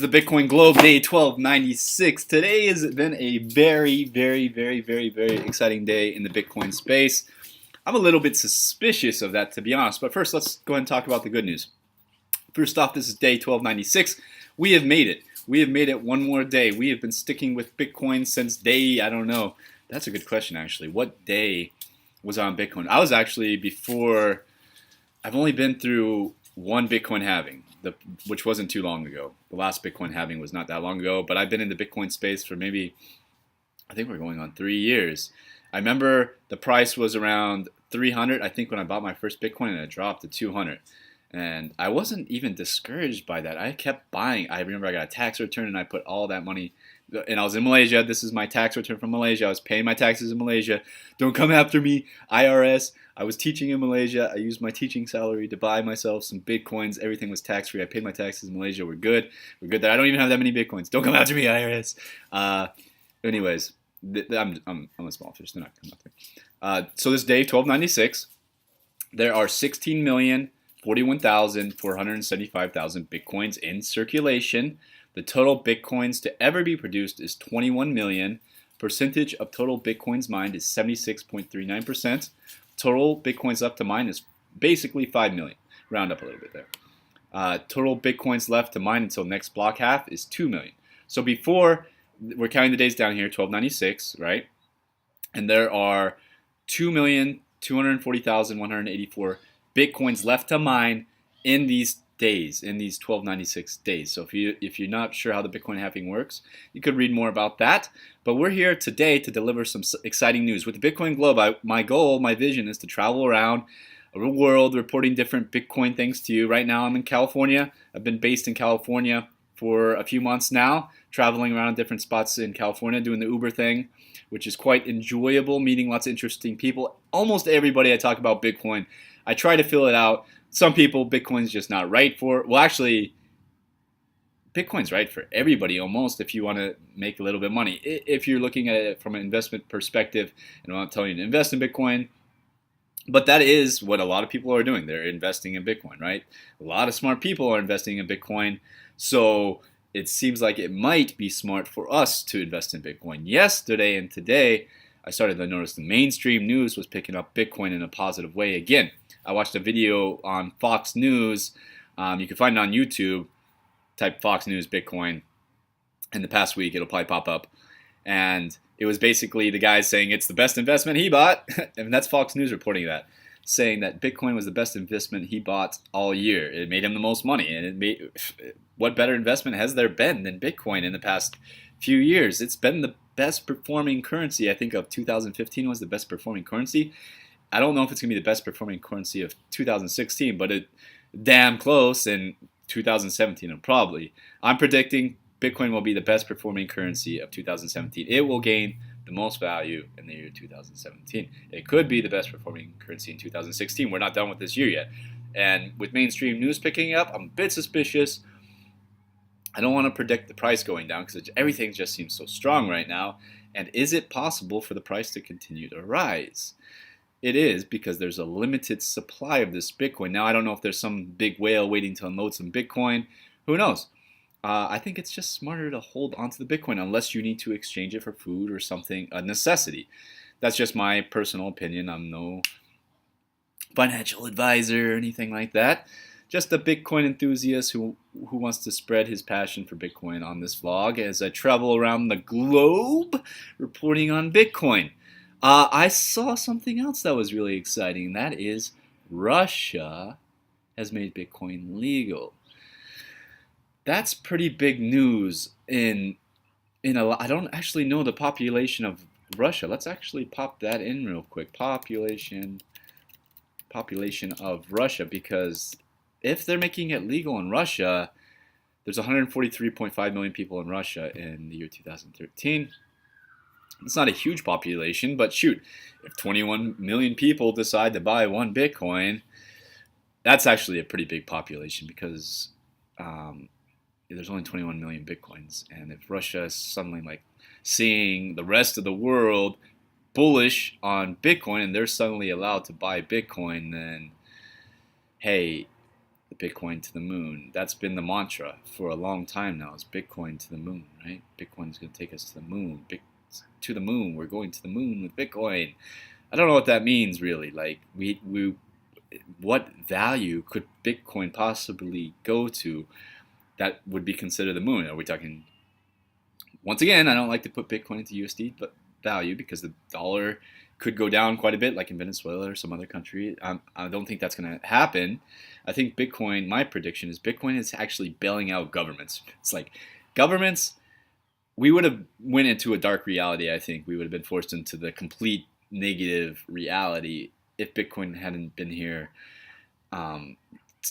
the Bitcoin Globe, day 1296. Today has been a very, very, very, very, very exciting day in the Bitcoin space. I'm a little bit suspicious of that, to be honest. But first, let's go ahead and talk about the good news. First off, this is day 1296. We have made it. We have made it one more day. We have been sticking with Bitcoin since day, I don't know. That's a good question, actually. What day was on Bitcoin? I was actually before, I've only been through one Bitcoin halving, which wasn't too long ago. The last Bitcoin halving was not that long ago, but I've been in the Bitcoin space for maybe, I think we're going on 3 years. I remember the price was around 300, I think, when I bought my first Bitcoin, and it dropped to 200. And I wasn't even discouraged by that. I kept buying. I remember I got a tax return and I put all that money, and I was in Malaysia. This is my tax return from Malaysia. I was paying my taxes in Malaysia. Don't come after me, IRS. I was teaching in Malaysia. I used my teaching salary to buy myself some Bitcoins. Everything was tax free. I paid my taxes in Malaysia. We're good. We're good there. I don't even have that many Bitcoins. Don't come after me, IRS. Anyways, I'm a small fish. They're not coming after me. So this day, 1296, there are 16,041,475,000 Bitcoins in circulation. The total Bitcoins to ever be produced is 21 million. Percentage of total Bitcoins mined is 76.39%. Total Bitcoins left to mine is basically 5 million. Round up a little bit there. Total Bitcoins left to mine until next block half is 2 million. So before, we're counting the days down here, 1296, right? And there are 2,240,184 Bitcoins left to mine in these days, in these 1296 days. So if you're not sure how the Bitcoin halving works, you could read more about that. But we're here today to deliver some exciting news. With the Bitcoin Globe, my goal, my vision is to travel around the world reporting different Bitcoin things to you. Right now I'm in California. I've been based in California for a few months now, traveling around different spots in California, doing the Uber thing, which is quite enjoyable, meeting lots of interesting people. Almost everybody I talk about Bitcoin, I try to fill it out. Some people, Bitcoin's just not right for. Well, actually, Bitcoin's right for everybody almost if you want to make a little bit of money. If you're looking at it from an investment perspective, and I'm not telling you to invest in Bitcoin, but that is what a lot of people are doing. They're investing in Bitcoin, right? A lot of smart people are investing in Bitcoin. So it seems like it might be smart for us to invest in Bitcoin. Yesterday and today, I started to notice the mainstream news was picking up Bitcoin in a positive way again. I watched a video on Fox News. You can find it on YouTube. Type Fox News Bitcoin. In the past week, it'll probably pop up. And it was basically the guy saying it's the best investment he bought. And that's Fox News reporting that. Saying that Bitcoin was the best investment he bought all year. It made him the most money. And what better investment has there been than Bitcoin in the past few years? It's been the best performing currency. I think of 2015 was the best performing currency. I don't know if it's going to be the best performing currency of 2016, but it damn close in 2017 probably. I'm predicting Bitcoin will be the best performing currency of 2017. It will gain the most value in the year 2017. It could be the best performing currency in 2016. We're not done with this year yet. And with mainstream news picking up, I'm a bit suspicious. I don't want to predict the price going down because everything just seems so strong right now. And is it possible for the price to continue to rise? It is, because there's a limited supply of this Bitcoin. Now, I don't know if there's some big whale waiting to unload some Bitcoin. Who knows? I think it's just smarter to hold onto the Bitcoin unless you need to exchange it for food or something, a necessity. That's just my personal opinion. I'm no financial advisor or anything like that. Just a Bitcoin enthusiast who wants to spread his passion for Bitcoin on this vlog as I travel around the globe reporting on Bitcoin. I saw something else that was really exciting. That is Russia has made Bitcoin legal. That's pretty big news in a lot. I don't actually know the population of Russia. Let's actually pop that in real quick. Population of Russia, because if they're making it legal in Russia, there's 143.5 million people in Russia in the year 2013. It's not a huge population, but shoot, if 21 million people decide to buy one Bitcoin, that's actually a pretty big population, because there's only 21 million Bitcoins. And if Russia is suddenly like seeing the rest of the world bullish on Bitcoin and they're suddenly allowed to buy Bitcoin, then hey, the Bitcoin to the moon. That's been the mantra for a long time now. Is Bitcoin to the moon, right? Bitcoin is going to take us to the moon. To the moon. We're going to the moon with Bitcoin. I don't know what that means really. Like what value could Bitcoin possibly go to that would be considered the moon? Are we talking? Once again, I don't like to put Bitcoin into USD, but value because the dollar could go down quite a bit, like in Venezuela or some other country. I don't think that's going to happen. I think Bitcoin. My prediction is Bitcoin is actually bailing out governments. It's like governments. We would have went into a dark reality. I think we would have been forced into the complete negative reality if Bitcoin hadn't been here um,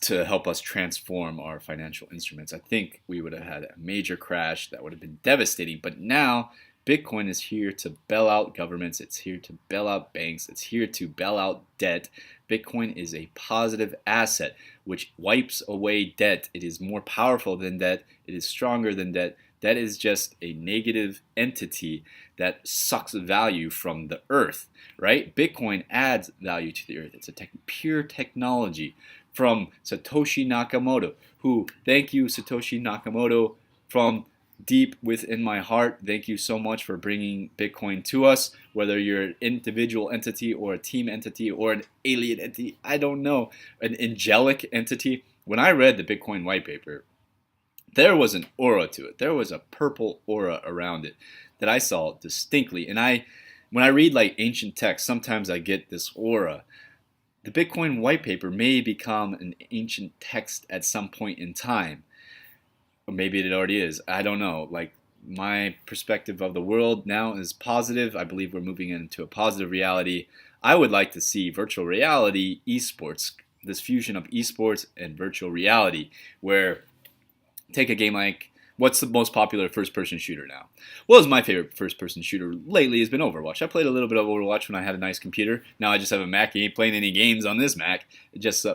to help us transform our financial instruments. I think we would have had a major crash that would have been devastating. But now Bitcoin is here to bail out governments. It's here to bail out banks. It's here to bail out debt. Bitcoin is a positive asset which wipes away debt. It is more powerful than debt. It is stronger than debt. That is just a negative entity that sucks value from the earth, right? Bitcoin adds value to the earth. It's a pure technology from Satoshi Nakamoto, who, thank you, Satoshi Nakamoto, from deep within my heart, thank you so much for bringing Bitcoin to us, whether you're an individual entity or a team entity or an alien entity, I don't know, an angelic entity. When I read the Bitcoin white paper, there was an aura to it. There was a purple aura around it that I saw distinctly. And when I read like ancient texts, sometimes I get this aura. The Bitcoin white paper may become an ancient text at some point in time. Or maybe it already is. I don't know. Like my perspective of the world now is positive. I believe we're moving into a positive reality. I would like to see virtual reality, eSports, this fusion of eSports and virtual reality, where take a game like, what's the most popular first-person shooter now? Well, my favorite first-person shooter lately has been Overwatch. I played a little bit of Overwatch when I had a nice computer. Now I just have a Mac. I ain't playing any games on this Mac. Just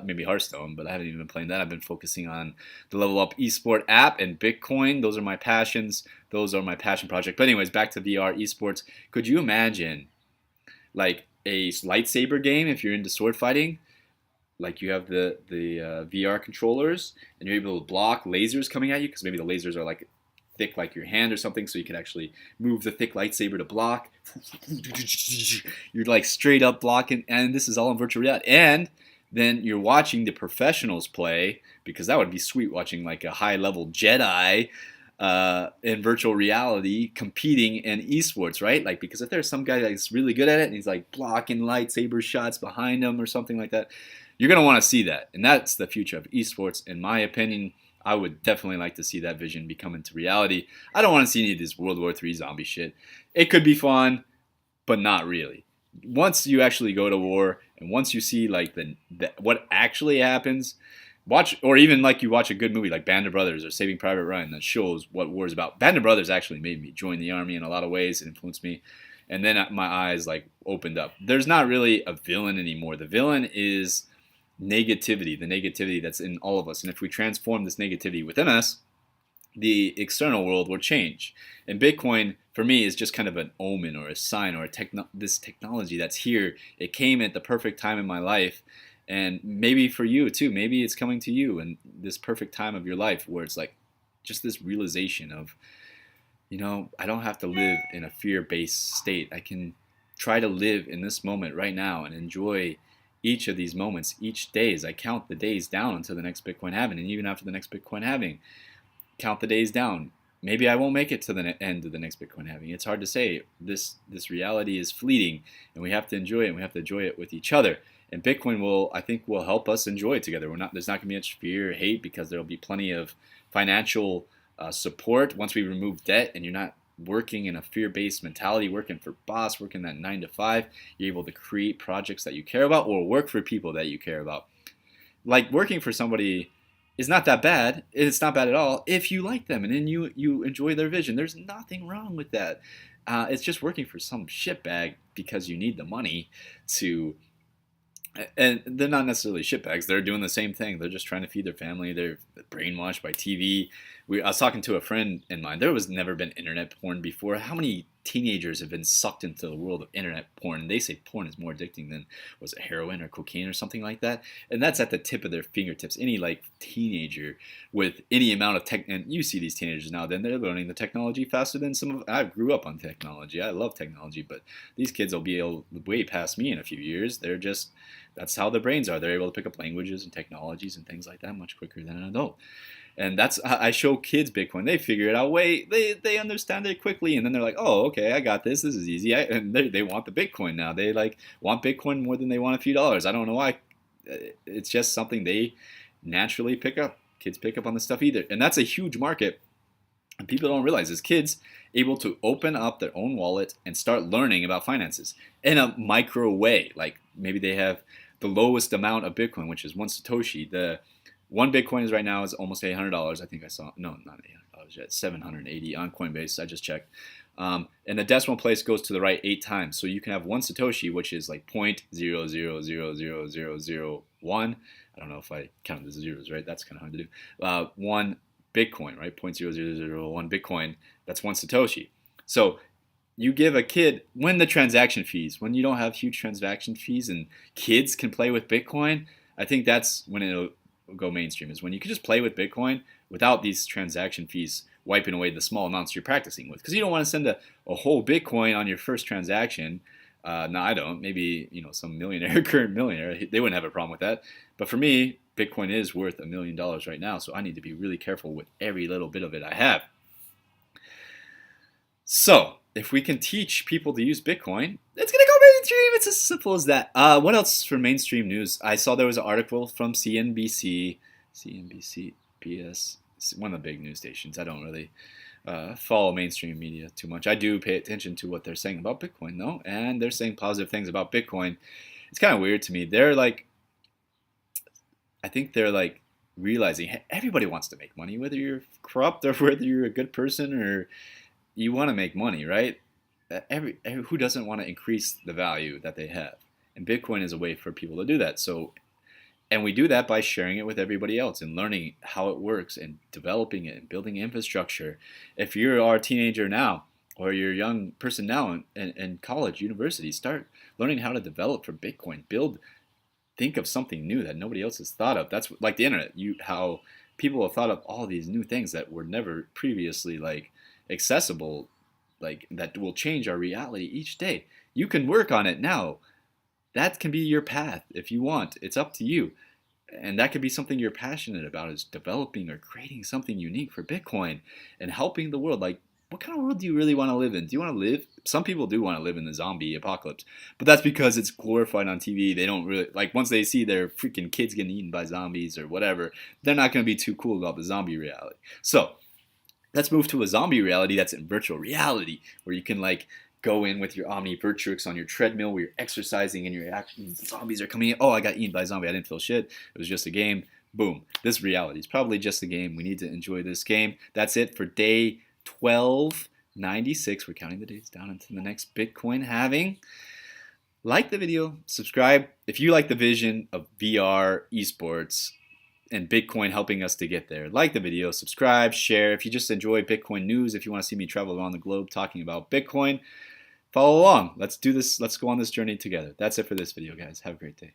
maybe Hearthstone, but I haven't even been playing that. I've been focusing on the Level Up eSport app and Bitcoin. Those are my passions. Those are my passion project. But anyways, back to VR eSports. Could you imagine like a lightsaber game if you're into sword fighting? Like you have the VR controllers and you're able to block lasers coming at you because maybe the lasers are like thick like your hand or something, so you can actually move the thick lightsaber to block. You're like straight up blocking, and this is all in virtual reality. And then you're watching the professionals play, because that would be sweet, watching like a high level Jedi in virtual reality competing in esports, right? Like, because if there's some guy that's really good at it and he's like blocking lightsaber shots behind him or something like that, you're going to want to see that. And that's the future of esports. In my opinion, I would definitely like to see that vision become into reality. I don't want to see any of this World War III zombie shit. It could be fun, but not really. Once you actually go to war and once you see like what actually happens, watch, or even like you watch a good movie like Band of Brothers or Saving Private Ryan that shows what war is about. Band of Brothers actually made me join the army in a lot of ways. It influenced me. And then my eyes like opened up. There's not really a villain anymore. The villain is negativity, the negativity that's in all of us. And if we transform this negativity within us, the external world will change. And Bitcoin, for me, is just kind of an omen or a sign or this technology that's here. It came at the perfect time in my life. And maybe for you too, maybe it's coming to you in this perfect time of your life where it's like just this realization of, I don't have to live in a fear-based state. I can try to live in this moment right now and enjoy each of these moments, each day, as I count the days down until the next Bitcoin halving. And even after the next Bitcoin halving, count the days down. Maybe I won't make it to the end of the next Bitcoin halving. It's hard to say. This reality is fleeting, and we have to enjoy it, and we have to enjoy it with each other. And Bitcoin I think will help us enjoy it together. There's not going to be much fear or hate, because there will be plenty of financial support once we remove debt, and you're not working in a fear-based mentality, working for boss, working that 9 to 5. You're able to create projects that you care about or work for people that you care about. Like working for somebody is not that bad. It's not bad at all if you like them and then you enjoy their vision. There's nothing wrong with that. It's just working for some shitbag because you need the money to. And they're not necessarily shitbags. They're doing the same thing. They're just trying to feed their family. They're brainwashed by TV. I was talking to a friend in mine. There was never been internet porn before. How many teenagers have been sucked into the world of internet porn. And they say porn is more addicting than, was it heroin or cocaine or something like that? And that's at the tip of their fingertips. Any like teenager with any amount of tech, and you see these teenagers now, then they're learning the technology faster than some of, I grew up on technology. I love technology, but these kids will be able way past me in a few years. They're just, that's how their brains are. They're able to pick up languages and technologies and things like that much quicker than an adult. And that's, I show kids Bitcoin. They figure it out they understand it quickly, and then they're like, oh, okay, I got this. This is easy. And they want the Bitcoin now. They like want Bitcoin more than they want a few dollars. I don't know why. It's just something they naturally pick up. Kids pick up on this stuff either. And that's a huge market. And people don't realize is kids able to open up their own wallet and start learning about finances in a micro way. Like maybe they have the lowest amount of Bitcoin, which is one Satoshi. The one Bitcoin is right now is almost $800. I think I saw, no, not $800 yet, 780 on Coinbase. I just checked. And the decimal place goes to the right 8 times. So you can have one Satoshi, which is like 0.0000001. I don't know if I counted the zeros right. That's kind of hard to do. One Bitcoin, right? 0.00001 Bitcoin. That's one Satoshi. So you give a kid, when the transaction fees, when you don't have huge transaction fees and kids can play with Bitcoin, I think that's when it'll go mainstream, is when you can just play with Bitcoin without these transaction fees wiping away the small amounts you're practicing with. Because you don't want to send a whole Bitcoin on your first transaction. No, I don't. Maybe, some millionaire, current millionaire, they wouldn't have a problem with that. But for me, Bitcoin is worth $1 million right now, so I need to be really careful with every little bit of it I have. So, if we can teach people to use Bitcoin, it's going to go mainstream. It's as simple as that. What else for mainstream news? I saw there was an article from CNBC, BS, one of the big news stations. I don't really follow mainstream media too much. I do pay attention to what they're saying about Bitcoin, though, and they're saying positive things about Bitcoin. It's kind of weird to me. I think they're like realizing, hey, everybody wants to make money, whether you're corrupt or whether you're a good person or you want to make money, right? Who doesn't want to increase the value that they have? And Bitcoin is a way for people to do that. So, and we do that by sharing it with everybody else and learning how it works and developing it and building infrastructure. If you are a teenager now or you're a young person now in college, university, start learning how to develop for Bitcoin. Think of something new that nobody else has thought of. That's like the internet. How people have thought of all these new things that were never previously like accessible, like that will change our reality each day. You can work on it now. That can be your path if you want. It's up to you. And that could be something you're passionate about, is developing or creating something unique for Bitcoin and helping the world. Like, what kind of world do you really want to live in? Do you want to live? Some people do want to live in the zombie apocalypse, but that's because it's glorified on TV. They don't really, like, once they see their freaking kids getting eaten by zombies or whatever, they're not going to be too cool about the zombie reality. So let's move to a zombie reality that's in virtual reality, where you can like go in with your Omni Virtuix on your treadmill where you're exercising and zombies are coming in. Oh, I got eaten by a zombie. I didn't feel shit. It was just a game. Boom. This reality is probably just a game. We need to enjoy this game. That's it for day 1296. We're counting the days down into the next Bitcoin halving. Like the video, subscribe if you like the vision of VR, eSports, and Bitcoin helping us to get there. Like the video, subscribe, share. If you just enjoy Bitcoin news, if you want to see me travel around the globe talking about Bitcoin, follow along. Let's do this. Let's go on this journey together. That's it for this video, guys. Have a great day.